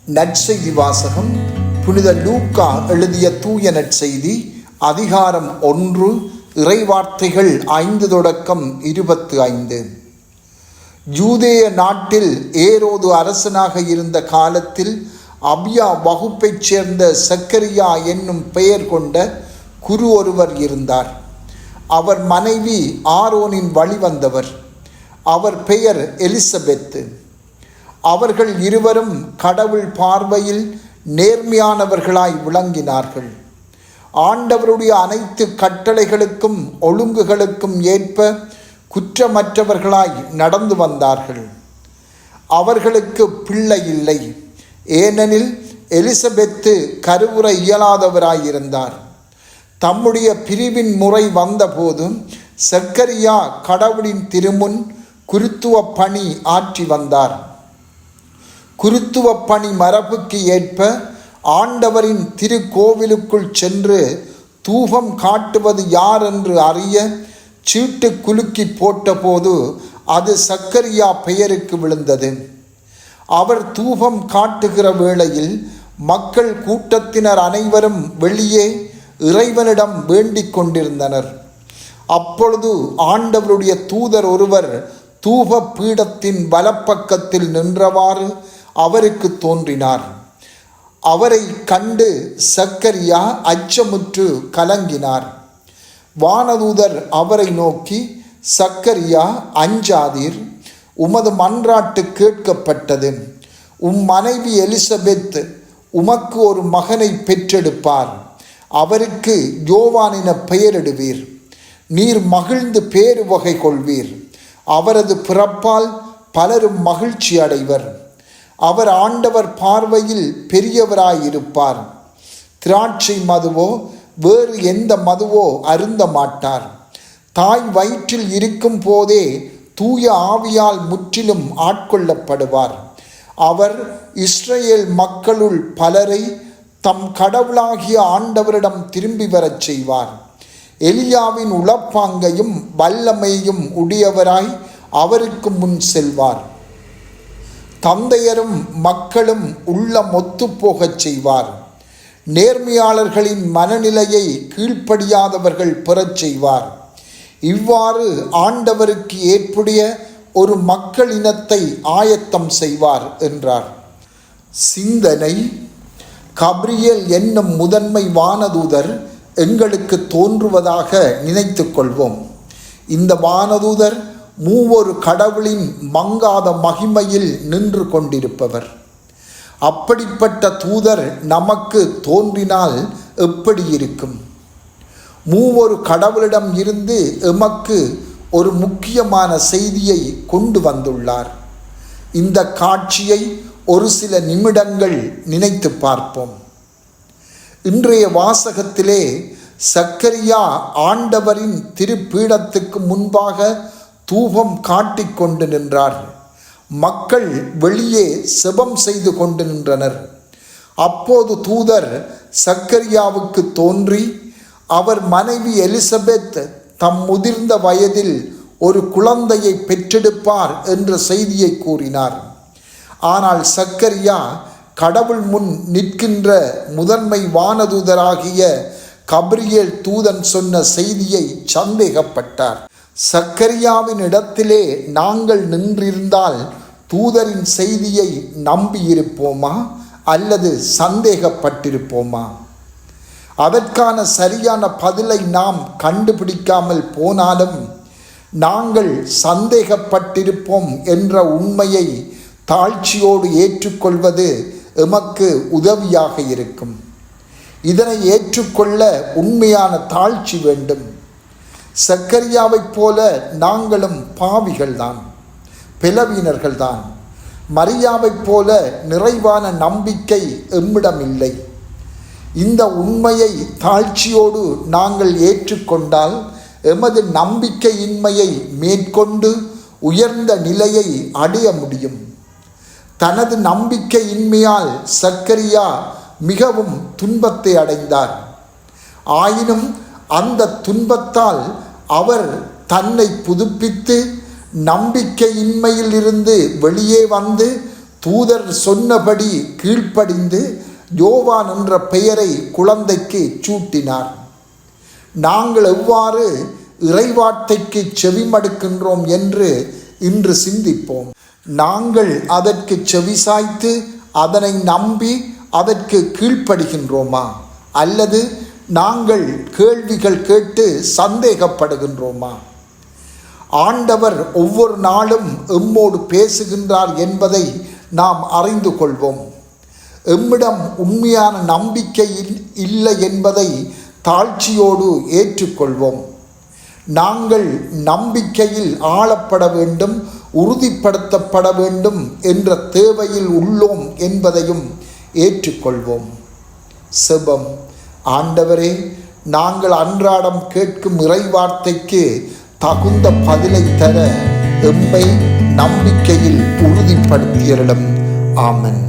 நற்செய்தி வாசகம். புனித லூக்கா எழுதிய தூய நற்செய்தி அதிகாரம் 1 இறைவார்த்தைகள் 5 தொடக்கம் 25. யூதேய நாட்டில் ஏரோது அரசனாக இருந்த காலத்தில் அபியா வகுப்பைச் சேர்ந்த சக்கரியா என்னும் பெயர் கொண்ட குரு ஒருவர் இருந்தார். அவர் மனைவி ஆரோனின் வழிவந்தவர். அவர் பெயர் எலிசபெத்து. அவர்கள் இருவரும் கடவுள் பார்வையில் நேர்மையானவர்களாய் விளங்கினார்கள். ஆண்டவருடைய அனைத்து கட்டளைகளுக்கும் ஒழுங்குகளுக்கும் ஏற்ப குற்றமற்றவர்களாய் நடந்து வந்தார்கள். அவர்களுக்கு பிள்ளை இல்லை, ஏனெனில் எலிசபெத்து கருவுற இயலாதவராயிருந்தார். தம்முடைய பிரிவின் முறை வந்தபோதும் சக்கரியா கடவுளின் திருமுன் குருத்துவ பணி ஆற்றி வந்தார். குருத்துவ பணி மரபுக்கு ஏற்ப ஆண்டவரின் திருக்கோவிலுக்குள் சென்று தூபம் காட்டுவது யார் என்று அறிய சீட்டு குலுக்கி போட்டபோது அது சக்கரியா பெயருக்கு விழுந்தது. அவர் தூபம் காட்டுகிற வேளையில் மக்கள் கூட்டத்தினர் அனைவரும் வெளியே இறைவனிடம் வேண்டிக் கொண்டிருந்தனர். அப்பொழுது ஆண்டவருடைய தூதர் ஒருவர் தூப பீடத்தின் வலப்பக்கத்தில் நின்றவாறு அவருக்கு தோன்றினார். அவரை கண்டு சக்கரியா அச்சமுற்று கலங்கினார். வானதூதர் அவரை நோக்கி, சக்கரியா, அஞ்சாதீர், உமது மன்றாட்டு கேட்கப்பட்டது. மனைவி எலிசபெத் உமக்கு ஒரு மகனை பெற்றெடுப்பார். அவருக்கு யோவான் என பெயரிடுவீர். நீர் மகிழ்ந்து பேறு வகை கொள்வீர். அவரது பிறப்பால் பலரும் மகிழ்ச்சி அடைவர். அவர் ஆண்டவர் பார்வையில் பெரியவராயிருப்பார். திராட்சை மதுவோ வேறு எந்த மதுவோ அருந்த மாட்டார். தாய் வயிற்றில் இருக்கும் போதே தூய ஆவியால் முற்றிலும் ஆட்கொள்ளப்படுவார். அவர் இஸ்ரேல் மக்களுள் பலரை தம் கடவுளாகிய ஆண்டவரிடம் திரும்பி வரச் செய்வார். எலியாவின் உளப்பாங்கையும் வல்லமையும் உடையவராய் அவருக்கு முன் செல்வார். தந்தையரும் மக்களும் உள்ளம் ஒத்துப்போகச் செய்வார். நேர்மையாளர்களின் மனநிலையை கீழ்ப்படியாதவர்கள் பெறச் செய்வார். இவ்வாறு ஆண்டவருக்கு ஏற்புடைய ஒரு மக்கள் இனத்தை ஆயத்தம் செய்வார் என்றார். சிந்தனை. கபிரியேல் என்னும் முதன்மை வானதூதர் எங்களுக்கு தோன்றுவதாக நினைத்து கொள்வோம். இந்த வானதூதர் மூவொரு கடவுளின் மங்காத மகிமையில் நின்று கொண்டிருப்பவர். அப்படிப்பட்ட தூதர் நமக்கு தோன்றினால் எப்படி இருக்கும்? மூவொரு கடவுளிடம் இருந்து எமக்கு ஒரு முக்கியமான செய்தியை கொண்டு வந்துள்ளார். இந்த காட்சியை ஒரு சில நிமிடங்கள் நினைத்து பார்ப்போம். இன்றைய வாசகத்திலே சக்கரியா ஆண்டவரின் திருப்பீடத்துக்கு முன்பாக தூபம் காட்டிக் கொண்டு நின்றார். மக்கள் வெளியே செபம் செய்து கொண்டு நின்றனர். அப்போது தூதர் சக்கரியாவுக்கு தோன்றி அவர் மனைவி எலிசபெத் தம் முதிர்ந்த வயதில் ஒரு குழந்தையை பெற்றெடுப்பார் என்ற செய்தியை கூறினார். ஆனால் சக்கரியா கடவுள் முன் நிற்கின்ற முதன்மை வானதூதராகிய கபிரியேல் தூதன் சொன்ன செய்தியை சந்தேகப்பட்டார். சக்கரியாவின் இடத்திலே நாங்கள் நின்றிருந்தால் தூதரின் செய்தியை நம்பியிருப்போமா அல்லது சந்தேகப்பட்டிருப்போமா? அதற்கான சரியான பதிலை நாம் கண்டுபிடிக்காமல் போனாலும் நாங்கள் சந்தேகப்பட்டிருப்போம் என்ற உண்மையை தாழ்ச்சியோடு ஏற்றுக்கொள்வது எமக்கு உதவியாக இருக்கும். இதனை ஏற்றுக்கொள்ள உண்மையான தாழ்ச்சி வேண்டும். சக்கரியாவைப் போல நாங்களும் பாவிகள்தான், பிளவினர்கள்தான். மரியாவைப் போல நிறைவான நம்பிக்கை எம்மிடம் இல்லை. இந்த உண்மையை தாழ்ச்சியோடு நாங்கள் ஏற்றுக்கொண்டால் எமது நம்பிக்கையின்மையை மேற்கொண்டு உயர்ந்த நிலையை அடைய முடியும். தனது நம்பிக்கையின்மையால் சக்கரியா மிகவும் துன்பத்தை அடைந்தார். ஆயினும் அந்த துன்பத்தால் அவர் தன்னை புதுப்பித்து நம்பிக்கையின்மையில் இருந்து வெளியே வந்து தூதர் சொன்னபடி கீழ்ப்படிந்து யோவான் என்ற பெயரை குழந்தைக்கு சூட்டினார். நாங்கள் எவ்வாறு இறைவார்த்தைக்கு செவிமடுக்கின்றோம் என்று இன்று சிந்திப்போம். நாங்கள் அதற்கு செவிசாய்த்து அதனை நம்பி அதற்கு கீழ்ப்படுகின்றோமா, அல்லது நாங்கள் கேள்விகள் கேட்டு சந்தேகப்படுகின்றோமா? ஆண்டவர் ஒவ்வொரு நாளும் எம்மோடு பேசுகின்றார் என்பதை நாம் அறிந்து கொள்வோம். எம்மிடம் உண்மையான நம்பிக்கை இல்லை என்பதை தாழ்ச்சியோடு ஏற்றுக்கொள்வோம். நாங்கள் நம்பிக்கையில் ஆளப்பட வேண்டும், உறுதிப்படுத்தப்பட வேண்டும் என்ற தேவையில் உள்ளோம் என்பதையும் ஏற்றுக்கொள்வோம். செபம். ஆண்டவரே, நாங்கள் அன்றாடம் கேட்கும் இறைவார்த்தைக்கு தகுந்த பதிலை தர எம்மை நம்பிக்கையில் உறுதிப்படுத்தியருளும். ஆமென்.